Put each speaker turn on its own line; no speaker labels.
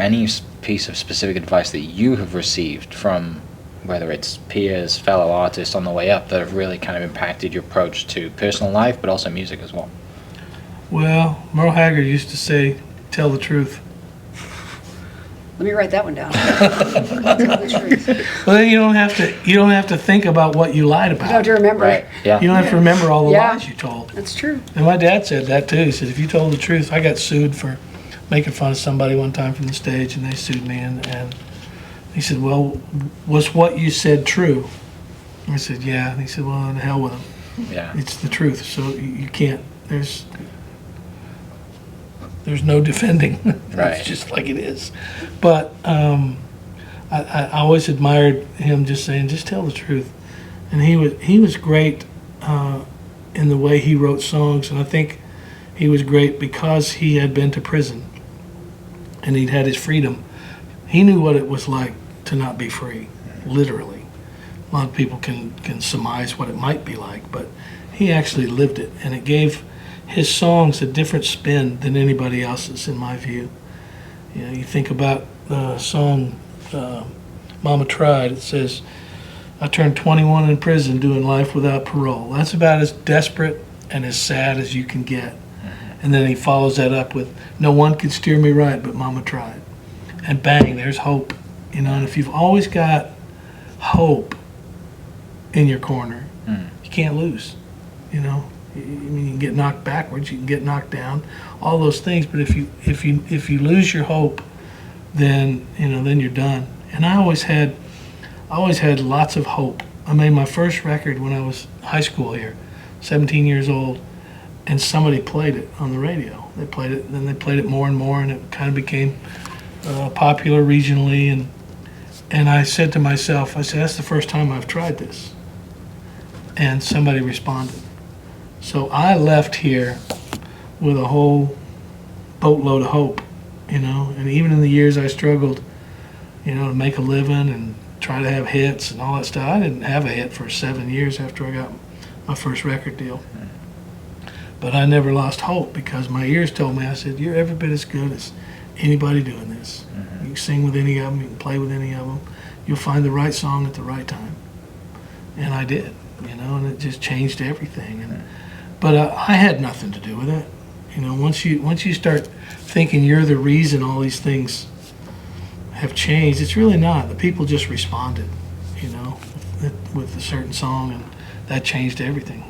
any piece of specific advice that you have received from, whether it's peers, fellow artists on the way up, that have really kind of impacted your approach to personal life, but also music as well?
Well, Merle Haggard used to say, "Tell the truth."
Let me write that one down. Tell the truth.
Well, then you don't have to think about what you lied
You don't
about.
have to remember.
Right. Yeah.
You don't have to remember all the
Yeah.
lies you told.
That's true.
And my dad said that too. He said, if you told the truth, I got sued for making fun of somebody one time from the stage, and they sued me. And he said, well, was what you said true? I said, yeah. And he said, well, then hell with them.
Yeah.
It's the truth. So you can't, there's no defending.
Right.
It's just like it is. But I always admired him just saying, just tell the truth. And he was great in the way he wrote songs, and I think he was great because he had been to prison and he'd had his freedom. He knew what it was like to not be free, literally. A lot of people can surmise what it might be like, but he actually lived it, and it gave his songs a different spin than anybody else's, in my view. You know, you think about the song Mama Tried. It says, I turned 21 in prison doing life without parole. That's about as desperate and as sad as you can get. And then he follows that up with, no one could steer me right, but Mama tried. And bang, there's hope. You know, and if you've always got hope in your corner, you can't lose. You know, I mean, you can get knocked backwards, you can get knocked down, all those things. But if you lose your hope, then then you're done. And I always had lots of hope. I made my first record when I was high school here, 17 years old, and somebody played it on the radio. They played it, then they played it more and more, and it kind of became popular regionally. And I said to myself, that's the first time I've tried this. And somebody responded. So I left here with a whole boatload of hope, and even in the years I struggled, to make a living and try to have hits and all that stuff. I didn't have a hit for 7 years after I got my first record deal. But I never lost hope because my ears told me, I said, you're every bit as good as anybody doing this. You can sing with any of them, you can play with any of them. You'll find the right song at the right time. And I did, and it just changed everything. But I had nothing to do with it. Once you start thinking you're the reason all these things have changed, it's really not. The people just responded, with a certain song, and that changed everything.